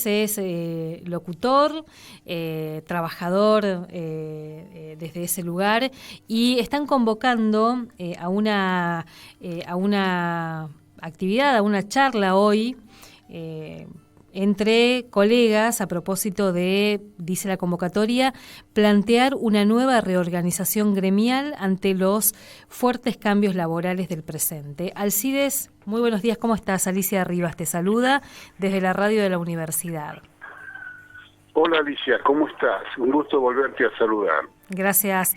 Alcides es locutor, trabajador desde ese lugar, y están convocando a una actividad, a una charla hoy, entre colegas a propósito de, dice la convocatoria, plantear una nueva reorganización gremial ante los fuertes cambios laborales del presente. Alcides, muy buenos días, ¿cómo estás? Alicia Rivas te saluda desde la radio de la universidad. Hola Alicia, ¿cómo estás? Un gusto volverte a saludar. Gracias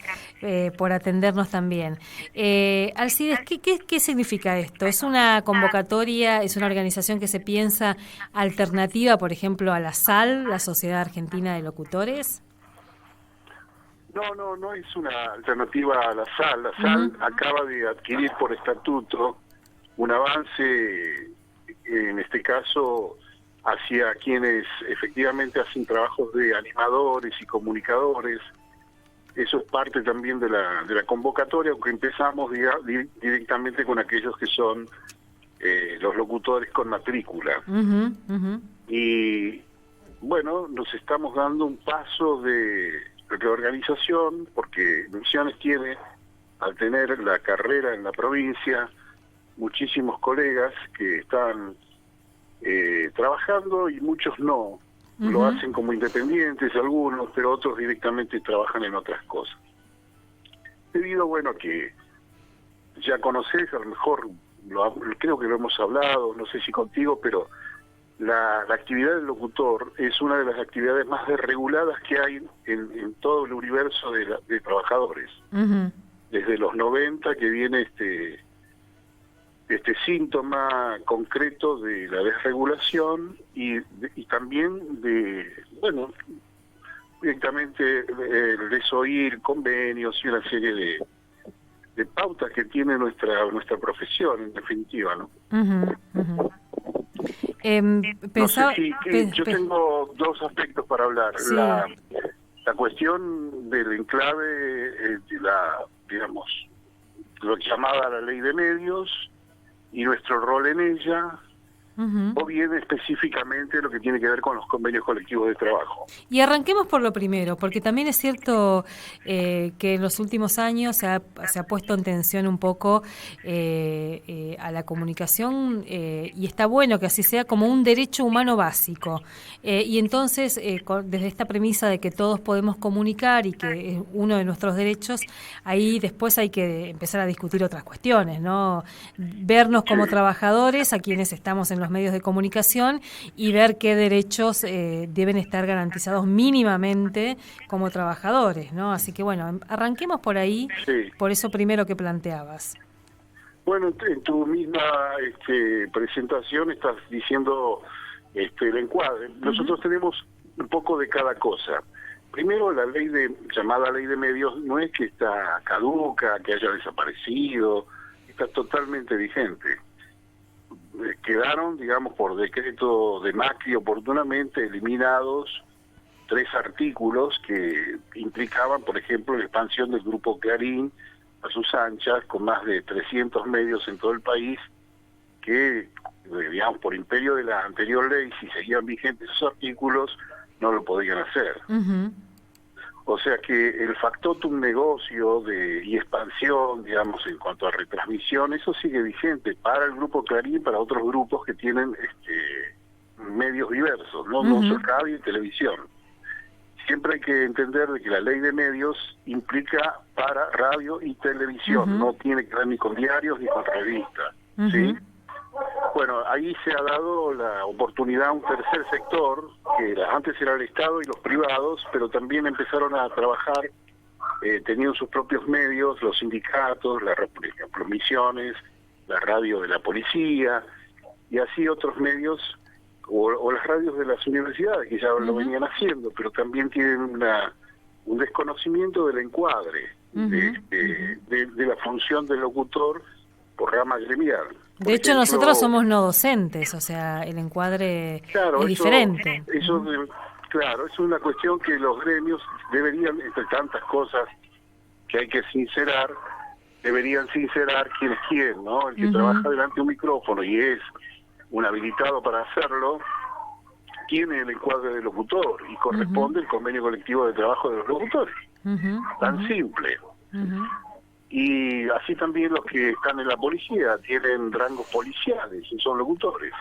por atendernos también. Alcides, ¿qué significa esto? ¿Es una convocatoria, es una organización que se piensa alternativa, por ejemplo, a la SAL, la Sociedad Argentina de Locutores? No es una alternativa a la SAL. La SAL acaba de adquirir por estatuto un avance, en este caso, hacia quienes efectivamente hacen trabajos de animadores y comunicadores. Eso es parte también de la convocatoria, aunque empezamos directamente con aquellos que son los locutores con matrícula. Y bueno, nos estamos dando un paso de reorganización, porque Misiones tiene, al tener la carrera en la provincia, muchísimos colegas que están trabajando y muchos no. Lo hacen como independientes algunos, pero otros directamente trabajan en otras cosas. Debido, bueno, que ya conoces, a lo mejor creo que lo hemos hablado, no sé si contigo, pero la actividad del locutor es una de las actividades más desreguladas que hay en todo el universo de trabajadores. Desde los 90 que viene este síntoma concreto de la desregulación y también bueno, directamente el desoír convenios y una serie de pautas que tiene nuestra profesión, en definitiva, ¿no? Yo tengo dos aspectos para hablar. Sí. La cuestión del enclave, digamos, lo llamada la ley de medios, y nuestro rol en ella, o bien específicamente lo que tiene que ver con los convenios colectivos de trabajo. Y arranquemos por lo primero, porque también es cierto que en los últimos años se ha puesto en tensión un poco a la comunicación, y está bueno que así sea, como un derecho humano básico. Y entonces, desde esta premisa de que todos podemos comunicar y que es uno de nuestros derechos, ahí después hay que empezar a discutir otras cuestiones, ¿no? Vernos como trabajadores, a quienes estamos en los medios de comunicación, y ver qué derechos deben estar garantizados mínimamente como trabajadores, ¿no? Así que bueno, arranquemos por ahí, sí. Por eso primero que planteabas. Bueno, en tu misma presentación estás diciendo el encuadre. Nosotros tenemos un poco de cada cosa. Primero, la llamada ley de medios no es que está caduca, que haya desaparecido, está totalmente vigente. Quedaron, digamos, por decreto de Macri oportunamente eliminados 3 artículos que implicaban, por ejemplo, la expansión del Grupo Clarín a sus anchas, con más de 300 medios en todo el país, que, digamos, por imperio de la anterior ley, si seguían vigentes esos artículos, no lo podían hacer. O sea que el factotum negocio y expansión, digamos, en cuanto a retransmisión, eso sigue vigente para el Grupo Clarín y para otros grupos que tienen medios diversos, no solo radio y televisión. Siempre hay que entender de que la ley de medios implica para radio y televisión, no tiene que ver ni con diarios ni con revistas, ¿sí? Bueno, ahí se ha dado la oportunidad a un tercer sector, que antes era el Estado y los privados, pero también empezaron a trabajar, tenían sus propios medios, los sindicatos, por ejemplo, Misiones, la radio de la policía, y así otros medios, o las radios de las universidades, que ya lo venían haciendo, pero también tienen un desconocimiento del encuadre, de la función del locutor por rama gremial. De hecho, nosotros somos no docentes, o sea, el encuadre es diferente. Claro, es una cuestión que los gremios deberían, entre tantas cosas que hay que sincerar, deberían sincerar quién es quién, ¿no? El que trabaja delante de un micrófono y es un habilitado para hacerlo, tiene el encuadre de locutor y corresponde el convenio colectivo de trabajo de los locutores. Tan simple. Y así también los que están en la policía tienen rangos policiales y son locutores.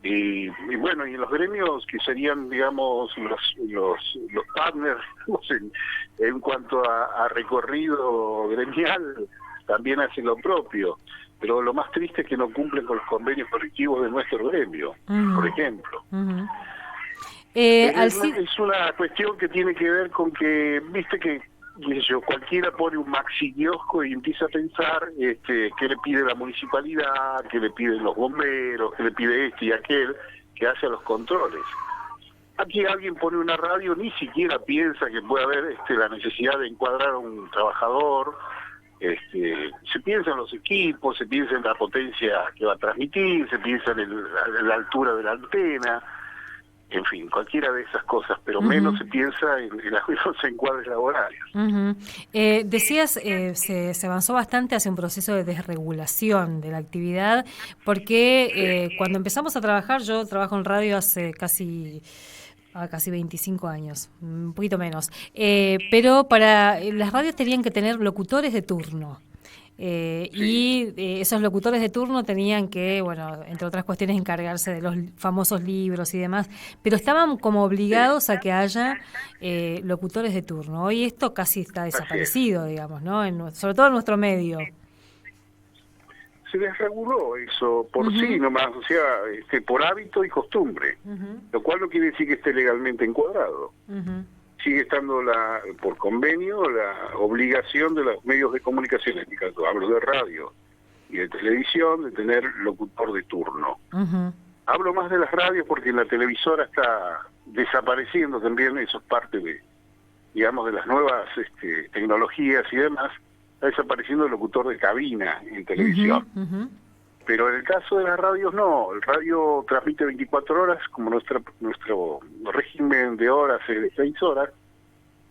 Y bueno, y en los gremios que serían, digamos, los partners en cuanto a recorrido gremial, también hacen lo propio. Pero lo más triste es que no cumplen con los convenios colectivos de nuestro gremio, por ejemplo. Es una cuestión que tiene que ver con que, viste que cualquiera pone un maxi kiosco y empieza a pensar qué le pide la municipalidad, qué le piden los bomberos, qué le pide este y aquel, que hace los controles. Aquí alguien pone una radio, ni siquiera piensa que puede haber la necesidad de encuadrar a un trabajador. Se piensa en los equipos, se piensa en la potencia que va a transmitir, se piensa en la altura de la antena, en fin, cualquiera de esas cosas, pero menos se piensa en los encuadres laborales. Decías, se avanzó bastante hacia un proceso de desregulación de la actividad, porque cuando empezamos a trabajar, yo trabajo en radio hace casi 25 años, un poquito menos, pero para las radios tenían que tener locutores de turno. Y esos locutores de turno tenían que, bueno, entre otras cuestiones, encargarse de los famosos libros y demás, pero estaban como obligados a que haya locutores de turno. Hoy esto casi está desaparecido, digamos, ¿no? Sobre todo en nuestro medio. Se desreguló eso por sí nomás, o sea, por hábito y costumbre, lo cual no quiere decir que esté legalmente encuadrado. Sigue estando por convenio la obligación de los medios de comunicación, en este caso hablo de radio y de televisión, de tener locutor de turno. Hablo más de las radios porque la televisora está desapareciendo también, eso es parte de, digamos, de las nuevas tecnologías y demás, está desapareciendo el locutor de cabina en televisión. Pero en el caso de las radios no, el radio transmite 24 horas, como nuestro régimen de horas es de 6 horas,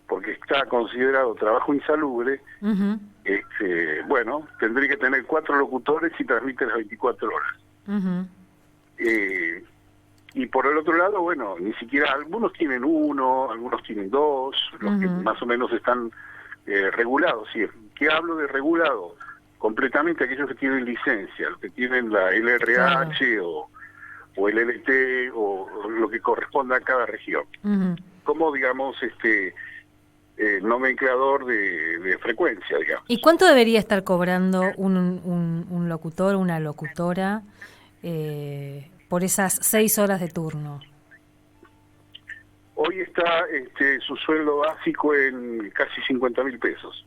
porque está considerado trabajo insalubre. Bueno, tendría que tener 4 locutores y transmite las 24 horas. Y por el otro lado, bueno, ni siquiera, algunos tienen 1, algunos tienen 2, los que más o menos están regulados. ¿Sí? ¿Qué hablo de regulado? Completamente aquellos que tienen licencia, los que tienen la LRH o el LT o lo que corresponda a cada región. Como, digamos, nomenclador de frecuencia, digamos. ¿Y cuánto debería estar cobrando un locutor, una locutora, por esas 6 horas de turno? Hoy está su sueldo básico en casi 50.000 pesos.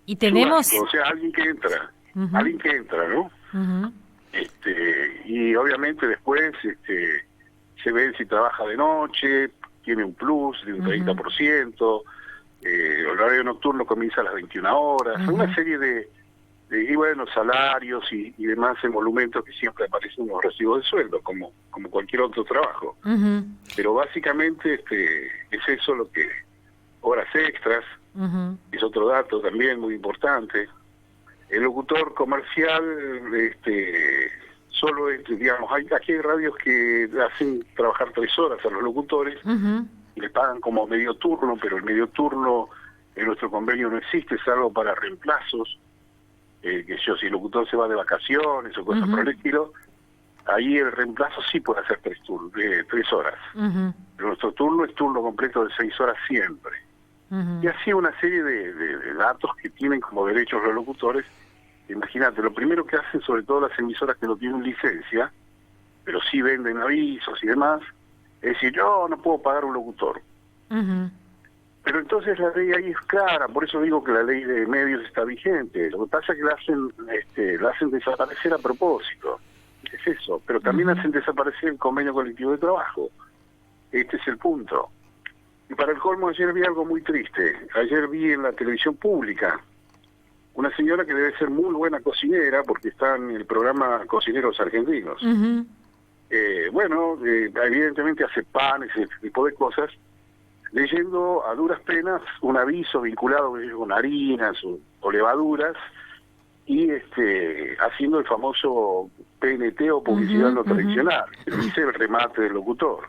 Y tenemos, o sea, alguien que entra, ¿no? Y obviamente después se ve si trabaja de noche, tiene un plus de un 30%, el horario nocturno comienza a las 21 horas, una serie de salarios y demás emolumentos que siempre aparecen en los recibos de sueldo, como cualquier otro trabajo. Pero básicamente es eso lo que, horas extras. Es otro dato también muy importante. El locutor comercial, solo, digamos, aquí hay radios que hacen trabajar 3 horas a los locutores y le pagan como medio turno, pero el medio turno en nuestro convenio no existe, salvo para reemplazos. Si el locutor se va de vacaciones o cosas por el estilo, ahí el reemplazo sí puede hacer 3 horas. Pero nuestro turno es turno completo de 6 horas siempre. Y así una serie de datos que tienen como derechos los locutores. Imagínate, lo primero que hacen, sobre todo las emisoras que no tienen licencia, pero sí venden avisos y demás, es decir, yo no puedo pagar un locutor. Pero entonces la ley ahí es clara, por eso digo que la ley de medios está vigente. Lo que pasa es que la hacen desaparecer a propósito, es eso, pero también hacen desaparecer el convenio colectivo de trabajo. Este es el punto. Y para el colmo, ayer vi algo muy triste. Ayer vi en la televisión pública una señora que debe ser muy buena cocinera, porque está en el programa Cocineros Argentinos. Evidentemente hace panes y ese tipo de cosas, leyendo a duras penas un aviso vinculado con harinas o levaduras, y haciendo el famoso PNT o publicidad no tradicional, pero dice el remate del locutor.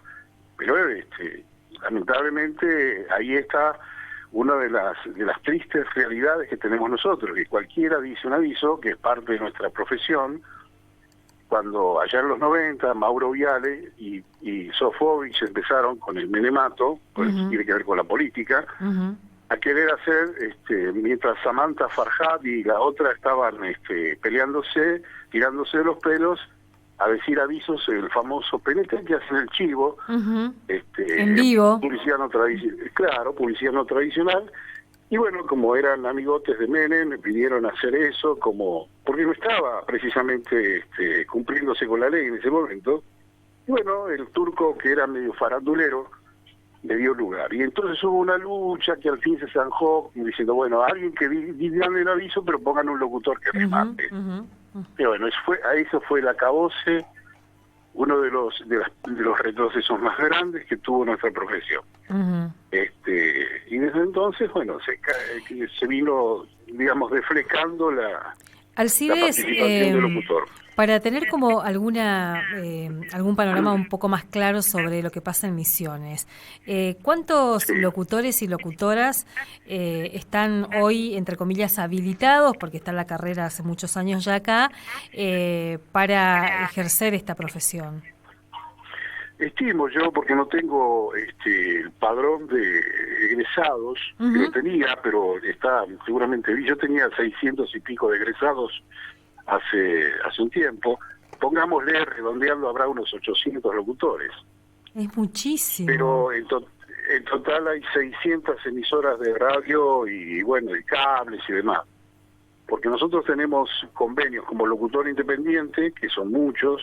Pero lamentablemente ahí está una de las tristes realidades que tenemos nosotros, que cualquiera dice un aviso, que es parte de nuestra profesión. Cuando allá en los 90, Mauro Viale y Sofovich empezaron con el menemato, pues tiene que ver con la política, a querer hacer, mientras Samantha Farhad y la otra estaban peleándose, tirándose de los pelos, a decir avisos, el famoso PNT que hacen el chivo, en vivo, publicidad no publicidad no tradicional. Y bueno, como eran amigotes de Menem, me pidieron hacer eso, porque no estaba precisamente cumpliéndose con la ley en ese momento. Y bueno, el turco, que era medio farandulero, le dio lugar. Y entonces hubo una lucha que al fin se zanjó, diciendo, bueno, alguien que digan el aviso, pero pongan un locutor que remate. Y bueno, eso fue el acabose, uno de los retrocesos más grandes que tuvo nuestra profesión. Y desde entonces, bueno, se vino, digamos, deflecando la participación del locutor. Para tener como algún panorama un poco más claro sobre lo que pasa en Misiones, ¿cuántos locutores y locutoras están hoy, entre comillas, habilitados, porque está en la carrera hace muchos años ya acá, para ejercer esta profesión? Estimo yo, porque no tengo el padrón de egresados, que lo tenía, pero está seguramente, yo tenía 600 y pico de egresados hace un tiempo. Pongámosle, redondeando, habrá unos 800 locutores. Es muchísimo. Pero en total hay 600 emisoras de radio y, bueno, de cables y demás. Porque nosotros tenemos convenios como locutor independiente, que son muchos,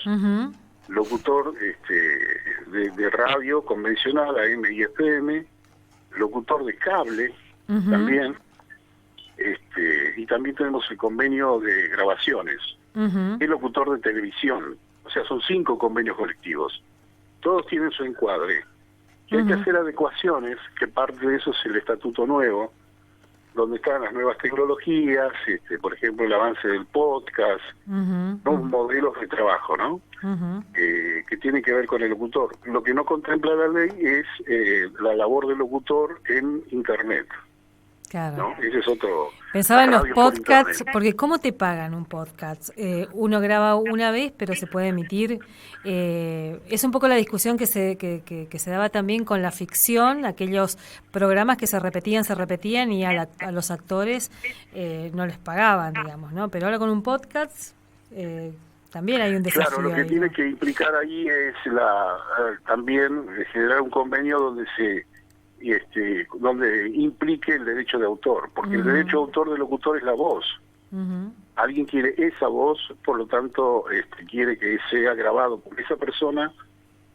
locutor de radio convencional, AM y FM, locutor de cable también, y también tenemos el convenio de grabaciones, y locutor de televisión. O sea, son 5 convenios colectivos. Todos tienen su encuadre. Y hay que hacer adecuaciones, que parte de eso es el estatuto nuevo, donde están las nuevas tecnologías, por ejemplo, el avance del podcast, nuevos modelos de trabajo, ¿no? Que tienen que ver con el locutor. Lo que no contempla la ley es la labor del locutor en Internet. Claro. ¿No? Ese es otro. Pensaba en los podcasts, porque ¿cómo te pagan un podcast? Uno graba una vez, pero se puede emitir. Es un poco la discusión que se daba también con la ficción, aquellos programas que se repetían y a los actores no les pagaban, digamos, ¿no? Pero ahora con un podcast también hay un desafío. Claro, lo que tiene que implicar ahí es también generar un convenio donde donde implique el derecho de autor, porque el derecho de autor del locutor es la voz. Alguien quiere esa voz, por lo tanto quiere que sea grabado por esa persona,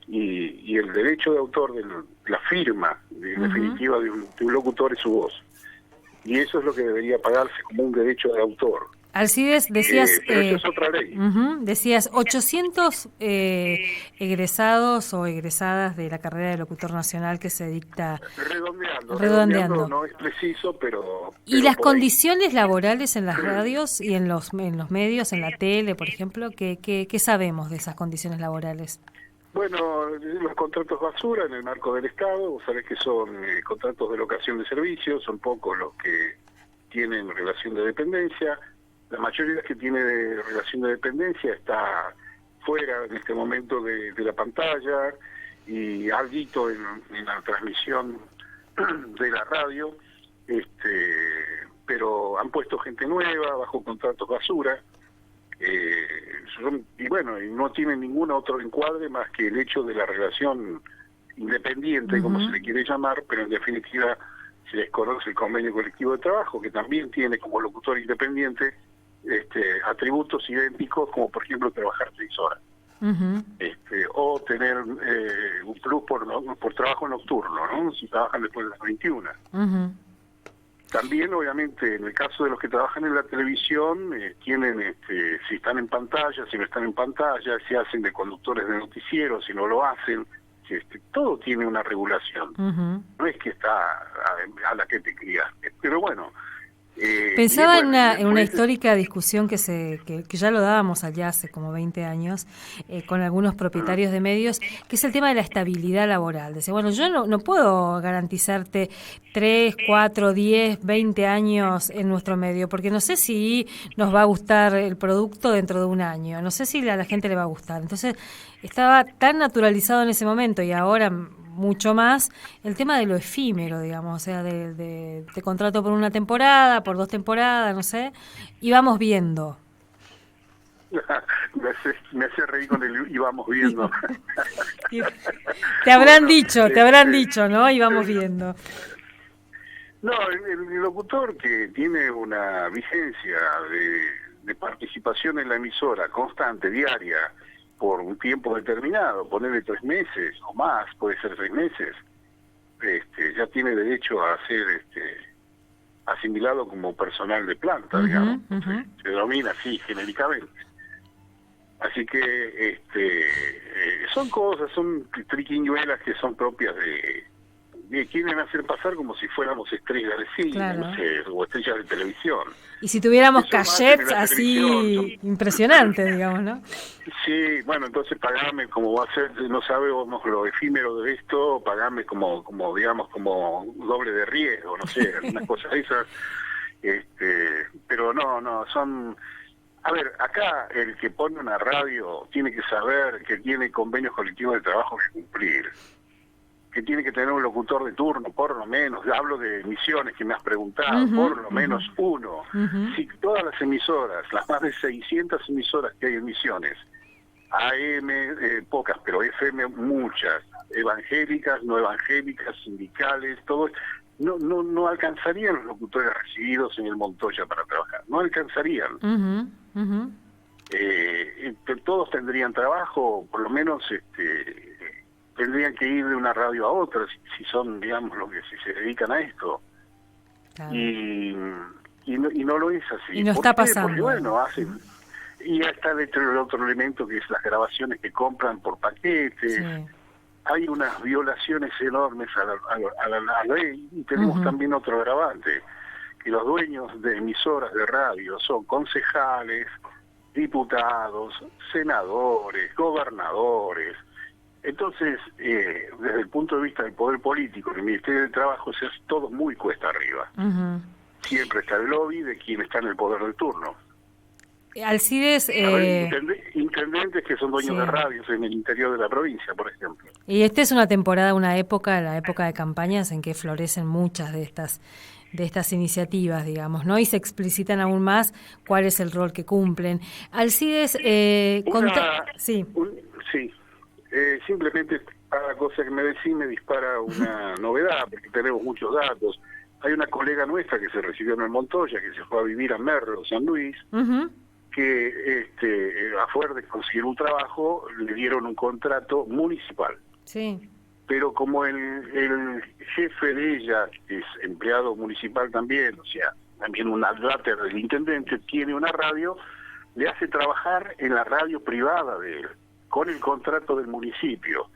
y el derecho de autor de la firma, en definitiva, de un locutor es su voz. Y eso es lo que debería pagarse como un derecho de autor. Alcides, decías, pero eso es otra ley. Decías 800 egresados o egresadas de la carrera de locutor nacional que se dicta. Redondeando. No es preciso, pero ¿Y las condiciones laborales en las radios y en los medios, en la tele, por ejemplo? ¿Qué sabemos de esas condiciones laborales? Bueno, los contratos basura en el marco del Estado, vos sabés que son contratos de locación de servicios, son pocos los que tienen relación de dependencia. La mayoría que tiene relación de dependencia está fuera en este momento de la pantalla y alguito en la transmisión de la radio, pero han puesto gente nueva bajo contratos basura, y bueno, y no tienen ningún otro encuadre más que el hecho de la relación independiente, como se le quiere llamar, pero en definitiva se les conoce el convenio colectivo de trabajo, que también tiene como locutor independiente atributos idénticos, como por ejemplo trabajar 6 horas, o tener un plus por trabajo nocturno, ¿no? Si trabajan después de las 21. También, obviamente, en el caso de los que trabajan en la televisión, tienen, si están en pantalla, si no están en pantalla, si hacen de conductores de noticieros, si no lo hacen, todo tiene una regulación. No es que está a la que te criaste. Pero bueno, Pensaba bueno, en una después, histórica discusión que ya lo dábamos allá hace como 20 años con algunos propietarios de medios, que es el tema de la estabilidad laboral. Dice, bueno, yo no puedo garantizarte 3, 4, 10, 20 años en nuestro medio, porque no sé si nos va a gustar el producto dentro de un año, no sé si a la gente le va a gustar. Entonces, estaba tan naturalizado en ese momento y ahora mucho más el tema de lo efímero, digamos, o sea, te contrato por una temporada, por 2 temporadas, no sé, y vamos viendo. me hace reír con el y vamos viendo. Te habrán Bueno, dicho, te habrán dicho, ¿no? Y vamos viendo. no, el locutor que tiene una vigencia de participación en la emisora constante, diaria, por un tiempo determinado, ponerle 3 meses o más, puede ser 6 meses, ya tiene derecho a ser asimilado como personal de planta, digamos. Se denomina así genéricamente. Así que son cosas, son triquiñuelas que son propias de quieren hacer pasar como si fuéramos estrellas de cine, Claro. no sé, o estrellas de televisión. Y si tuviéramos Eso lo hacen en cachets la así impresionantes, digamos, ¿no? Sí, bueno, entonces pagame como va a ser, no sabemos lo efímero de esto, pagame como digamos, como doble de riesgo, no sé, algunas cosas de esas. Pero no, son... A ver, acá el que pone una radio tiene que saber que tiene convenios colectivos de trabajo que cumplir, que tiene que tener un locutor de turno, por lo menos, hablo de emisiones que me has preguntado, por lo menos uno. Si todas las emisoras, las más de 600 emisoras que hay en Misiones, AM pocas, pero FM muchas, evangélicas, no evangélicas, sindicales, todo, no alcanzarían los locutores recibidos en el Montoya para trabajar, no alcanzarían. Todos tendrían trabajo, por lo menos tendrían que ir de una radio a otra, si son, digamos, los que si se dedican a esto. Claro. Y no lo es así. Y no está pasando. Porque, bueno, hacen... Y está dentro del otro elemento que es las grabaciones que compran por paquetes. Sí. Hay unas violaciones enormes a la ley y tenemos también otro agravante, que los dueños de emisoras de radio son concejales, diputados, senadores, gobernadores. Entonces, desde el punto de vista del poder político, el Ministerio de Trabajo se hace todo muy cuesta arriba. Siempre está el lobby de quien está en el poder del turno. Alcides... intendentes que son dueños de radios en el interior de la provincia, por ejemplo. Y esta es una temporada, una época, la época de campañas en que florecen muchas de estas iniciativas, digamos, ¿no? Y se explicitan aún más cuál es el rol que cumplen. Alcides, sí. Simplemente cada cosa que me decís me dispara una novedad, porque tenemos muchos datos. Hay una colega nuestra que se recibió en el Montoya, que se fue a vivir a Merlo, San Luis, que a fuerza de conseguir un trabajo le dieron un contrato municipal. Sí. Pero como el jefe de ella es empleado municipal también, o sea, también un adláter del intendente, tiene una radio, le hace trabajar en la radio privada de él, con el contrato del municipio.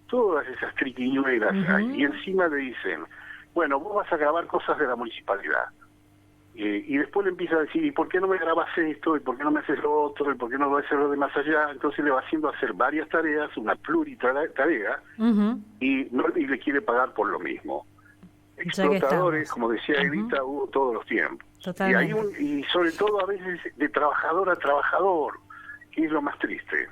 Todas esas triquiñuelas hay, y encima le dicen, bueno, vos vas a grabar cosas de la municipalidad. Y después le empieza a decir, ¿y por qué no me grabas esto? ¿Y por qué no me haces lo otro? ¿Y por qué no vas a hacer lo de más allá? Entonces le va haciendo hacer varias tareas, una pluritarea, y le quiere pagar por lo mismo. Explotadores, como decía Evita, hubo todos los tiempos. Y sobre todo a veces de trabajador a trabajador, que es lo más triste.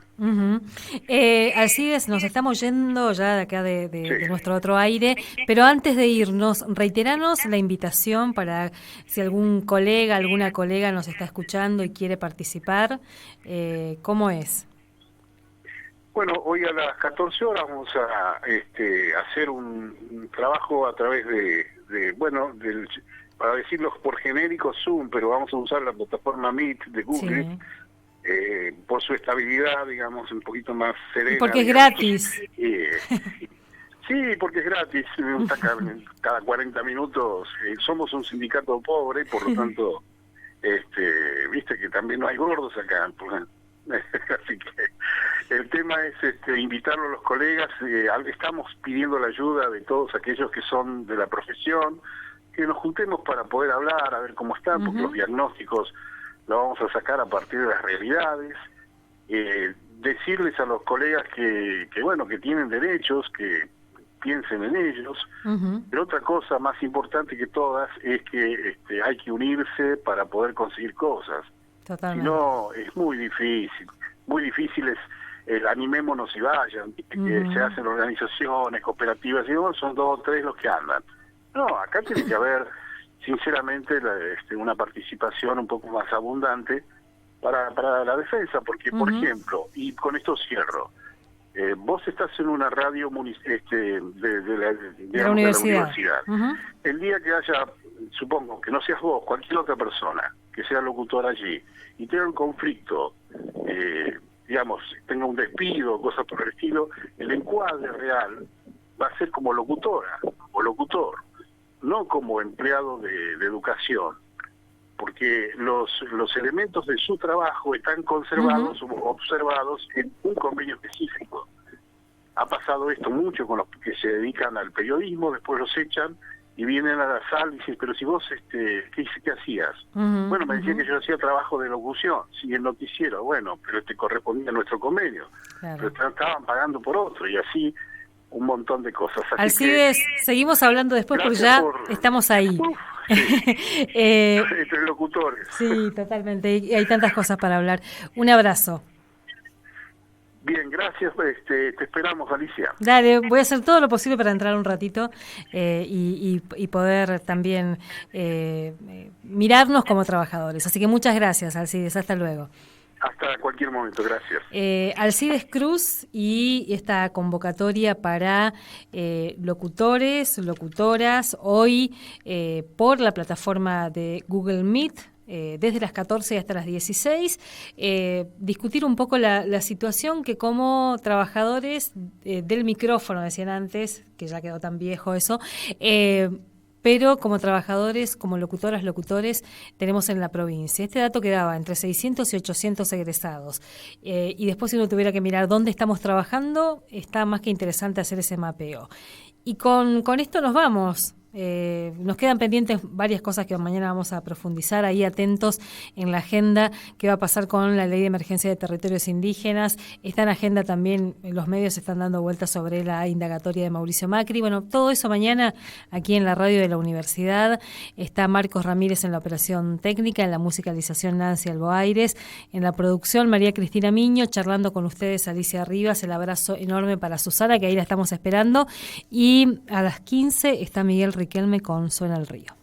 Alcides, nos estamos yendo ya de acá de nuestro otro aire, pero antes de irnos, reiteranos la invitación para si algún colega, alguna colega nos está escuchando y quiere participar, ¿cómo es? Bueno, hoy a las 14 horas vamos a hacer un trabajo a través para decirlo por genérico, Zoom, pero vamos a usar la plataforma Meet de Google. Sí. Por su estabilidad, digamos, un poquito más serena. Porque es gratis. Sí, porque es gratis. Cada 40 minutos. Somos un sindicato pobre, por lo tanto, viste que también no hay gordos acá. Así que el tema es invitarlo a los colegas. Estamos pidiendo la ayuda de todos aquellos que son de la profesión, que nos juntemos para poder hablar, a ver cómo están, porque los diagnósticos los vamos a sacar a partir de las realidades. Decirles a los colegas que bueno, que tienen derechos, que piensen en ellos. Pero otra cosa más importante que todas es que hay que unirse para poder conseguir cosas. Totalmente. Si no, es muy difícil es el animémonos y vayan, que se hacen organizaciones, cooperativas, y no, son 2 o 3 los que andan. No, acá tiene que haber, sinceramente, una participación un poco más abundante para la defensa, porque, por ejemplo, y con esto cierro, vos estás en una radio de la universidad. El día que haya, supongo, que no seas vos, cualquier otra persona que sea locutor allí, y tenga un conflicto, digamos, tenga un despido, cosas por el estilo, el encuadre real va a ser como locutora o locutor, no como empleado de educación, porque los elementos de su trabajo están conservados o observados en un convenio específico. Ha pasado esto mucho con los que se dedican al periodismo, después los echan y vienen a la sala y dicen, pero si vos, ¿qué hacías? Bueno, me decían que yo hacía trabajo de locución, sí, el noticiero, bueno, pero te correspondía a nuestro convenio, pero te estaban pagando por otro, y así un montón de cosas. Así Alcides, seguimos hablando después porque ya estamos ahí. Entre locutores. Sí, totalmente, y hay tantas cosas para hablar. Un abrazo. Bien, gracias, te esperamos, Alicia. Dale, voy a hacer todo lo posible para entrar un ratito y poder también mirarnos como trabajadores. Así que muchas gracias, Alcides, hasta luego. Hasta cualquier momento, gracias. Alcides Cruz y esta convocatoria para locutores, locutoras, hoy por la plataforma de Google Meet, desde las 14 hasta las 16, discutir un poco la situación que como trabajadores del micrófono, decían antes, que ya quedó tan viejo eso, pero como trabajadores, como locutoras, locutores, tenemos en la provincia. Este dato quedaba entre 600 y 800 egresados. Y después, si uno tuviera que mirar dónde estamos trabajando, está más que interesante hacer ese mapeo. Y con esto nos vamos. Nos quedan pendientes varias cosas que mañana vamos a profundizar, ahí atentos en la agenda, qué va a pasar con la ley de emergencia de territorios indígenas. Está en agenda también, los medios están dando vueltas sobre la indagatoria de Mauricio Macri. Bueno, todo eso mañana aquí en la radio de la universidad. Está Marcos Ramírez en la operación técnica, en la musicalización Nancy Alboaires, en la producción María Cristina Miño, charlando con ustedes Alicia Rivas. El abrazo enorme para Susana, que ahí la estamos esperando, y a las 15 está Miguel Riquelme con Suena el Río.